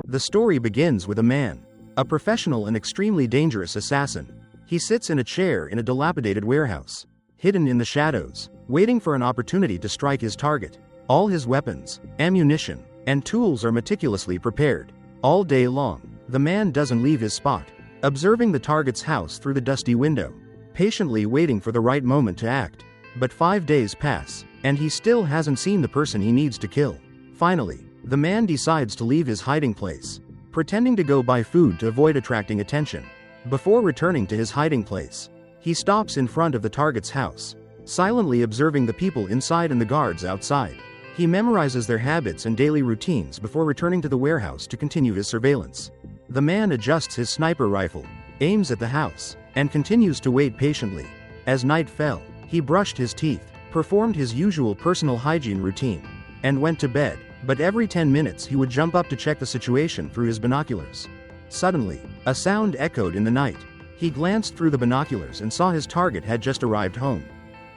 The story begins with a man, a professional and extremely dangerous assassin. He sits in a chair in a dilapidated warehouse, hidden in the shadows, waiting for an opportunity to strike his target. All his weapons, ammunition, and tools are meticulously prepared. All day long, the man doesn't leave his spot, observing the target's house through the dusty window, patiently waiting for the right moment to act. But 5 days pass, and he still hasn't seen the person he needs to kill. Finally, the man decides to leave his hiding place, pretending to go buy food to avoid attracting attention. Before returning to his hiding place, he stops in front of the target's house, silently observing the people inside and the guards outside. He memorizes their habits and daily routines before returning to the warehouse to continue his surveillance. The man adjusts his sniper rifle, aims at the house, and continues to wait patiently. As night fell, he brushed his teeth, performed his usual personal hygiene routine, and went to bed. But every 10 minutes he would jump up to check the situation through his binoculars. Suddenly, a sound echoed in the night. He glanced through the binoculars and saw his target had just arrived home,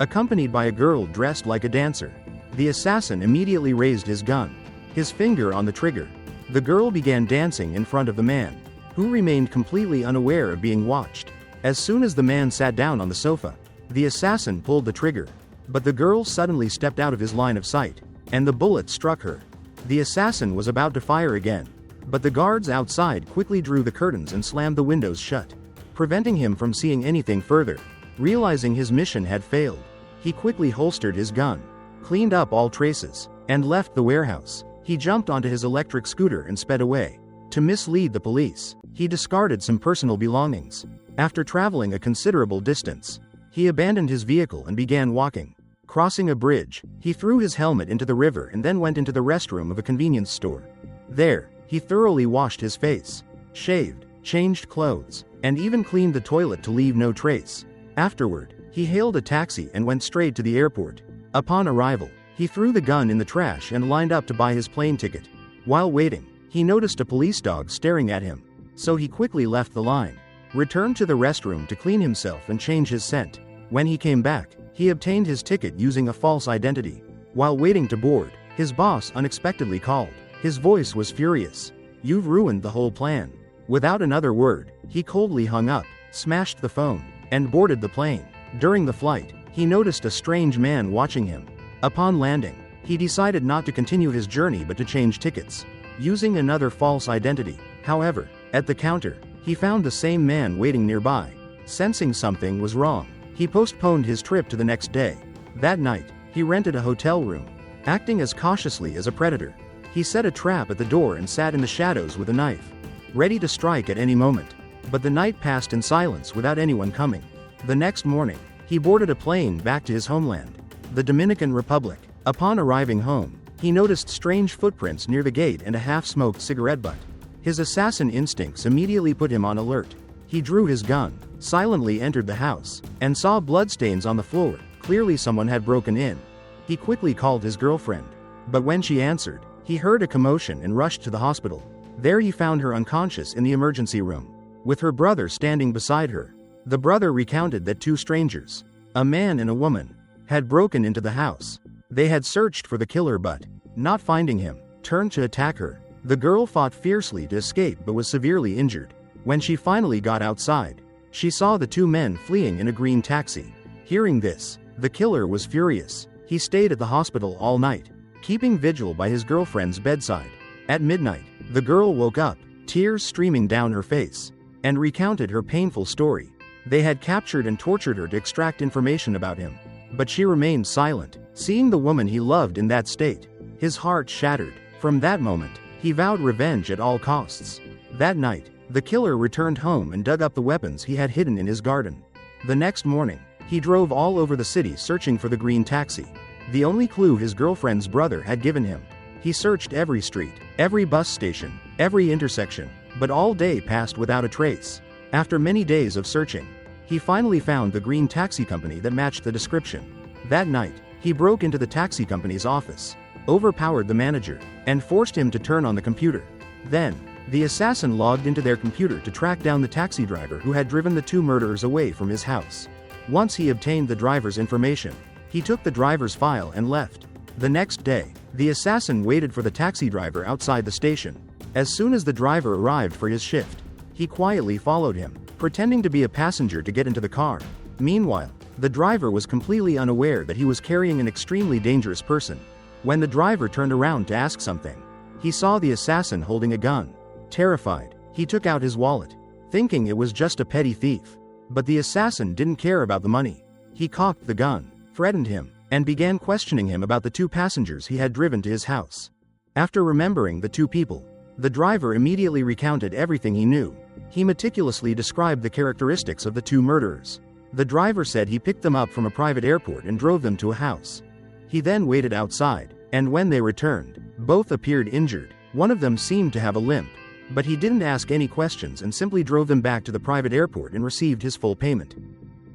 accompanied by a girl dressed like a dancer. The assassin immediately raised his gun, his finger on the trigger. The girl began dancing in front of the man, who remained completely unaware of being watched. As soon as the man sat down on the sofa, the assassin pulled the trigger. But the girl suddenly stepped out of his line of sight, and the bullet struck her. The assassin was about to fire again, but the guards outside quickly drew the curtains and slammed the windows shut, preventing him from seeing anything further. Realizing his mission had failed, he quickly holstered his gun, cleaned up all traces, and left the warehouse. He jumped onto his electric scooter and sped away. To mislead the police, he discarded some personal belongings. After traveling a considerable distance, he abandoned his vehicle and began walking. Crossing a bridge, he threw his helmet into the river and then went into the restroom of a convenience store. There, he thoroughly washed his face, shaved, changed clothes, and even cleaned the toilet to leave no trace. Afterward, he hailed a taxi and went straight to the airport. Upon arrival, he threw the gun in the trash and lined up to buy his plane ticket. While waiting, he noticed a police dog staring at him, so he quickly left the line, returned to the restroom to clean himself and change his scent. When he came back, he obtained his ticket using a false identity. While waiting to board, his boss unexpectedly called. His voice was furious. "You've ruined the whole plan." Without another word, he coldly hung up, smashed the phone, and boarded the plane. During the flight, he noticed a strange man watching him. Upon landing, he decided not to continue his journey but to change tickets, using another false identity. However, at the counter, he found the same man waiting nearby. Sensing something was wrong, he postponed his trip to the next day. That night, he rented a hotel room. Acting as cautiously as a predator, he set a trap at the door and sat in the shadows with a knife, ready to strike at any moment. But the night passed in silence without anyone coming. The next morning, he boarded a plane back to his homeland, the Dominican Republic. Upon arriving home, he noticed strange footprints near the gate and a half-smoked cigarette butt. His assassin instincts immediately put him on alert. He drew his gun, silently entered the house, and saw bloodstains on the floor. Clearly someone had broken in. He quickly called his girlfriend, but when she answered, he heard a commotion and rushed to the hospital. There he found her unconscious in the emergency room, with her brother standing beside her. The brother recounted that two strangers, a man and a woman, had broken into the house. They had searched for the killer but, not finding him, turned to attack her. The girl fought fiercely to escape but was severely injured. When she finally got outside, she saw the two men fleeing in a green taxi. Hearing this, the killer was furious. He stayed at the hospital all night, keeping vigil by his girlfriend's bedside. At midnight, the girl woke up, tears streaming down her face, and recounted her painful story. They had captured and tortured her to extract information about him, but she remained silent. Seeing the woman he loved in that state, his heart shattered. From that moment, he vowed revenge at all costs. That night, the killer returned home and dug up the weapons he had hidden in his garden. The next morning, he drove all over the city searching for the green taxi, the only clue his girlfriend's brother had given him. He searched every street, every bus station, every intersection, but all day passed without a trace. After many days of searching, he finally found the green taxi company that matched the description. That night, he broke into the taxi company's office, overpowered the manager, and forced him to turn on the computer. Then, the assassin logged into their computer to track down the taxi driver who had driven the two murderers away from his house. Once he obtained the driver's information, he took the driver's file and left. The next day, the assassin waited for the taxi driver outside the station. As soon as the driver arrived for his shift, he quietly followed him, pretending to be a passenger to get into the car. Meanwhile, the driver was completely unaware that he was carrying an extremely dangerous person. When the driver turned around to ask something, he saw the assassin holding a gun. Terrified, he took out his wallet, thinking it was just a petty thief. But the assassin didn't care about the money. He cocked the gun, threatened him, and began questioning him about the two passengers he had driven to his house. After remembering the two people, the driver immediately recounted everything he knew. He meticulously described the characteristics of the two murderers. The driver said he picked them up from a private airport and drove them to a house. He then waited outside, and when they returned, both appeared injured. One of them seemed to have a limp, but he didn't ask any questions and simply drove them back to the private airport and received his full payment.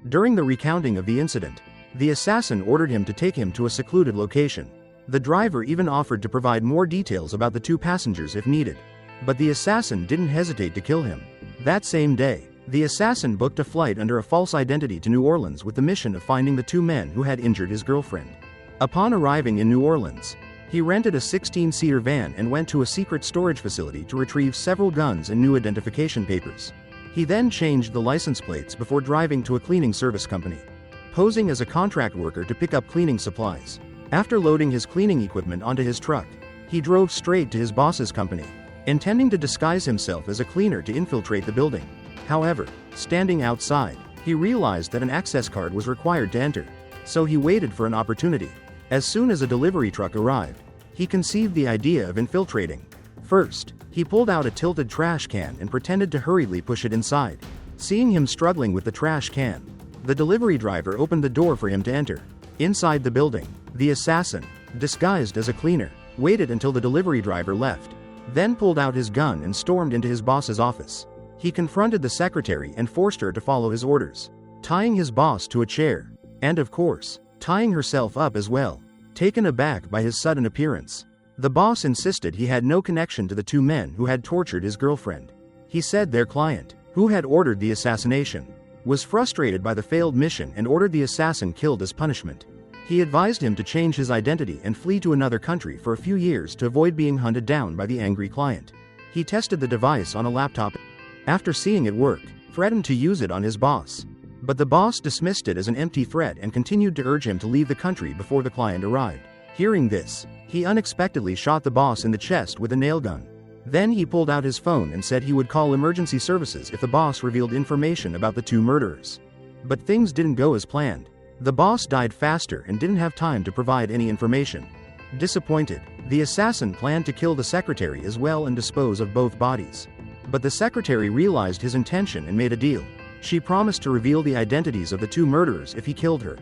During the recounting of the incident, the assassin ordered him to take him to a secluded location. The driver even offered to provide more details about the two passengers if needed. But the assassin didn't hesitate to kill him. That same day, the assassin booked a flight under a false identity to New Orleans with the mission of finding the two men who had injured his girlfriend. Upon arriving in New Orleans, he rented a 16-seater van and went to a secret storage facility to retrieve several guns and new identification papers. He then changed the license plates before driving to a cleaning service company, posing as a contract worker to pick up cleaning supplies. After loading his cleaning equipment onto his truck, he drove straight to his boss's company, intending to disguise himself as a cleaner to infiltrate the building. However, standing outside, he realized that an access card was required to enter, so he waited for an opportunity. As soon as a delivery truck arrived, he conceived the idea of infiltrating. First, he pulled out a tilted trash can and pretended to hurriedly push it inside. Seeing him struggling with the trash can, the delivery driver opened the door for him to enter. Inside the building, the assassin, disguised as a cleaner, waited until the delivery driver left, then pulled out his gun and stormed into his boss's office. He confronted the secretary and forced her to follow his orders, tying his boss to a chair, and of course, tying herself up as well. Taken aback by his sudden appearance, the boss insisted he had no connection to the two men who had tortured his girlfriend. He said their client, who had ordered the assassination, was frustrated by the failed mission and ordered the assassin killed as punishment. He advised him to change his identity and flee to another country for a few years to avoid being hunted down by the angry client. He tested the device on a laptop. After seeing it work, threatened to use it on his boss. But the boss dismissed it as an empty threat and continued to urge him to leave the country before the client arrived. Hearing this, he unexpectedly shot the boss in the chest with a nail gun. Then he pulled out his phone and said he would call emergency services if the boss revealed information about the two murderers. But things didn't go as planned. The boss died faster and didn't have time to provide any information. Disappointed, the assassin planned to kill the secretary as well and dispose of both bodies. But the secretary realized his intention and made a deal. She promised to reveal the identities of the two murderers if he killed her,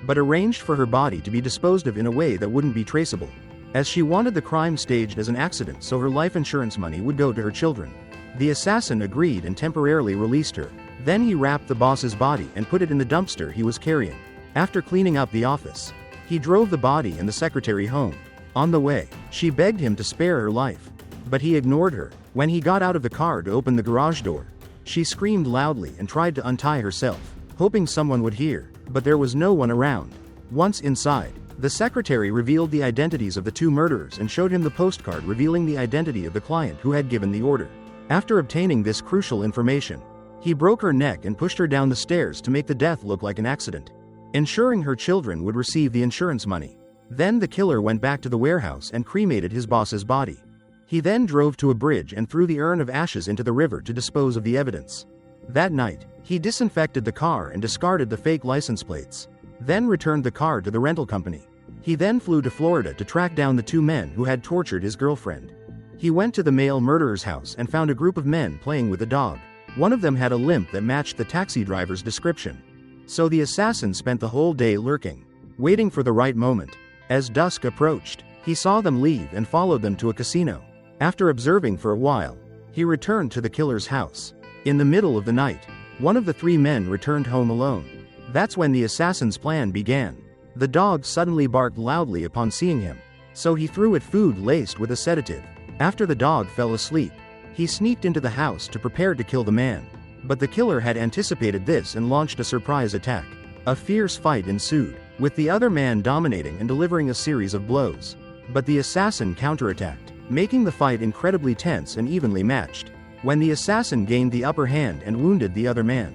but arranged for her body to be disposed of in a way that wouldn't be traceable, as she wanted the crime staged as an accident so her life insurance money would go to her children. The assassin agreed and temporarily released her. Then he wrapped the boss's body and put it in the dumpster he was carrying. After cleaning up the office, he drove the body and the secretary home. On the way, she begged him to spare her life, but he ignored her. When he got out of the car to open the garage door, she screamed loudly and tried to untie herself, hoping someone would hear, but there was no one around. Once inside, the secretary revealed the identities of the two murderers and showed him the postcard revealing the identity of the client who had given the order. After obtaining this crucial information, he broke her neck and pushed her down the stairs to make the death look like an accident, ensuring her children would receive the insurance money. Then the killer went back to the warehouse and cremated his boss's body. He then drove to a bridge and threw the urn of ashes into the river to dispose of the evidence. That night, he disinfected the car and discarded the fake license plates, then returned the car to the rental company. He then flew to Florida to track down the two men who had tortured his girlfriend. He went to the male murderer's house and found a group of men playing with a dog. One of them had a limp that matched the taxi driver's description. So the assassin spent the whole day lurking, waiting for the right moment. As dusk approached, he saw them leave and followed them to a casino. After observing for a while, he returned to the killer's house. In the middle of the night, one of the three men returned home alone. That's when the assassin's plan began. The dog suddenly barked loudly upon seeing him, so he threw it food laced with a sedative. After the dog fell asleep, he sneaked into the house to prepare to kill the man. But the killer had anticipated this and launched a surprise attack. A fierce fight ensued, with the other man dominating and delivering a series of blows. But the assassin counterattacked. making the fight incredibly tense and evenly matched. When the assassin gained the upper hand and wounded the other man,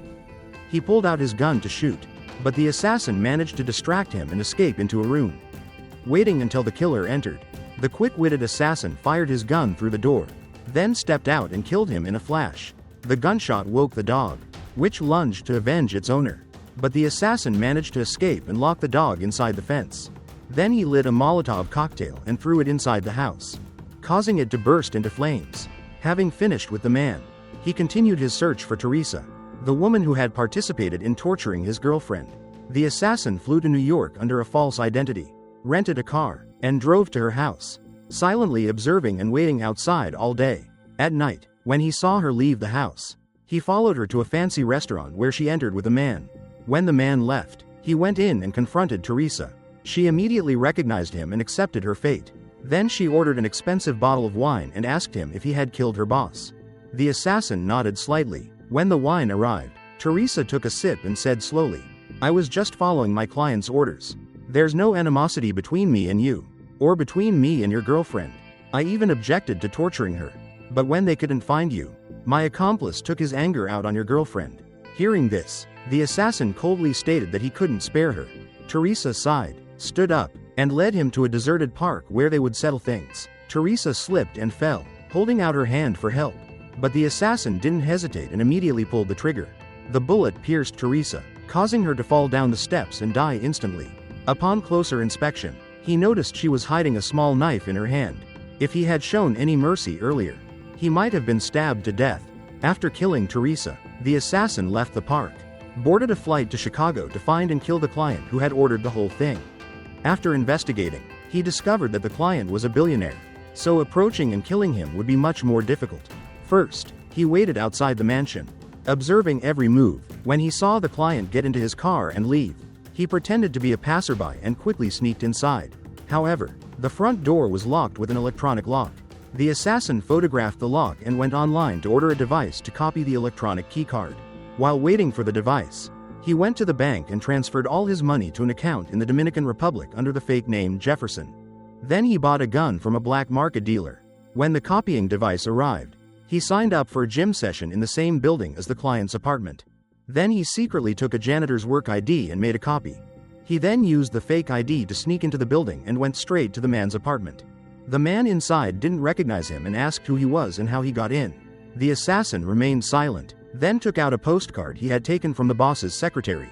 he pulled out his gun to shoot, but the assassin managed to distract him and escape into a room. Waiting until the killer entered, the quick-witted assassin fired his gun through the door, then stepped out and killed him in a flash. The gunshot woke the dog, which lunged to avenge its owner, but the assassin managed to escape and lock the dog inside the fence. Then he lit a Molotov cocktail and threw it inside the house, causing it to burst into flames. Having finished with the man, he continued his search for Teresa, the woman who had participated in torturing his girlfriend. The assassin flew to New York under a false identity, rented a car, and drove to her house, silently observing and waiting outside all day. At night, when he saw her leave the house, he followed her to a fancy restaurant where she entered with a man. When the man left, he went in and confronted Teresa. She immediately recognized him and accepted her fate. Then she ordered an expensive bottle of wine and asked him if he had killed her boss. The assassin nodded slightly. When the wine arrived, Teresa took a sip and said slowly, "I was just following my client's orders. There's no animosity between me and you, or between me and your girlfriend. I even objected to torturing her. But when they couldn't find you, my accomplice took his anger out on your girlfriend." Hearing this, the assassin coldly stated that he couldn't spare her. Teresa sighed, stood up, and led him to a deserted park where they would settle things. Teresa slipped and fell, holding out her hand for help. But the assassin didn't hesitate and immediately pulled the trigger. The bullet pierced Teresa, causing her to fall down the steps and die instantly. Upon closer inspection, he noticed she was hiding a small knife in her hand. If he had shown any mercy earlier, he might have been stabbed to death. After killing Teresa, the assassin left the park, boarded a flight to Chicago to find and kill the client who had ordered the whole thing. After investigating, he discovered that the client was a billionaire, so approaching and killing him would be much more difficult. First, he waited outside the mansion, observing every move. When he saw the client get into his car and leave, he pretended to be a passerby and quickly sneaked inside. However, the front door was locked with an electronic lock. The assassin photographed the lock and went online to order a device to copy the electronic keycard. While waiting for the device, he went to the bank and transferred all his money to an account in the Dominican Republic under the fake name Jefferson. Then he bought a gun from a black market dealer. When the copying device arrived, he signed up for a gym session in the same building as the client's apartment. Then he secretly took a janitor's work ID and made a copy. He then used the fake ID to sneak into the building and went straight to the man's apartment. The man inside didn't recognize him and asked who he was and how he got in. The assassin remained silent, then took out a postcard he had taken from the boss's secretary,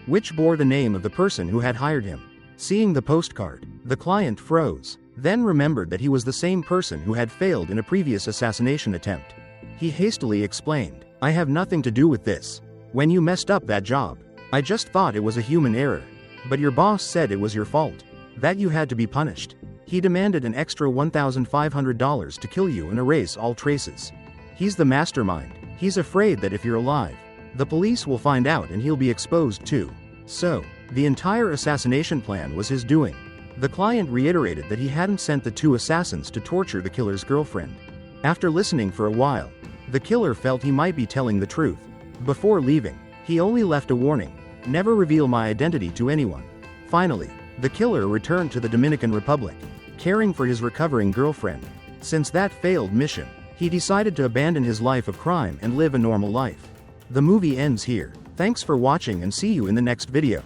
which bore the name of the person who had hired him. Seeing the postcard, the client froze, then remembered that he was the same person who had failed in a previous assassination attempt. He hastily explained, "I have nothing to do with this. When you messed up that job, I just thought it was a human error. But your boss said it was your fault, that you had to be punished. He demanded an extra $1,500 to kill you and erase all traces. He's the mastermind. He's afraid that if you're alive, the police will find out and he'll be exposed too." So, the entire assassination plan was his doing. The client reiterated that he hadn't sent the two assassins to torture the killer's girlfriend. After listening for a while, the killer felt he might be telling the truth. Before leaving, he only left a warning: "Never reveal my identity to anyone." Finally, the killer returned to the Dominican Republic, caring for his recovering girlfriend. Since that failed mission, he decided to abandon his life of crime and live a normal life. The movie ends here. Thanks for watching and see you in the next video.